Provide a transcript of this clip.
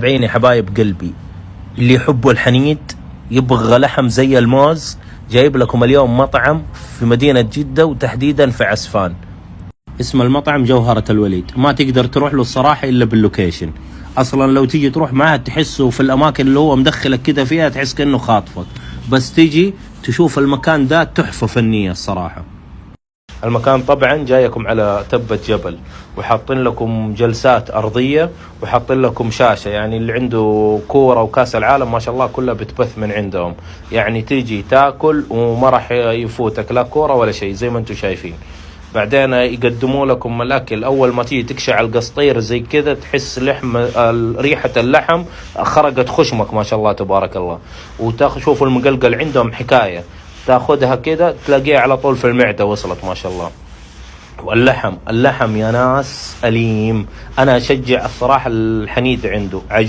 بعيني حبايب قلبي، اللي يحبوا الحنيد يبغى لحم زي الموز، جايب لكم اليوم مطعم في مدينة جدة وتحديدا في عسفان. اسم المطعم جوهرة الوليد. ما تقدر تروح له الصراحة إلا باللوكيشن. أصلا لو تيجي تروح معاه تحسه في الأماكن اللي هو مدخلك كده فيها تحس كأنه خاطفك، بس تيجي تشوف المكان ده تحفة فنية الصراحة. المكان طبعا جايكم على تبة جبل، وحاطين لكم جلسات أرضية، وحاطين لكم شاشة، يعني اللي عنده كورة وكاس العالم ما شاء الله كلها بتبث من عندهم، يعني تيجي تاكل وما راح يفوتك لا كورة ولا شيء زي ما انتم شايفين. بعدين يقدموا لكم الأكل، أول ما تيجي تكشع القسطير زي كذا تحس لحم، ريحة اللحم خرقت خشمك ما شاء الله تبارك الله. وتشوفوا المقلقل عندهم حكاية، تاخذها كده تلاقيها على طول في المعدة وصلت ما شاء الله. واللحم يا ناس أليم. أنا أشجع الصراحة الحنيد عنده عجب.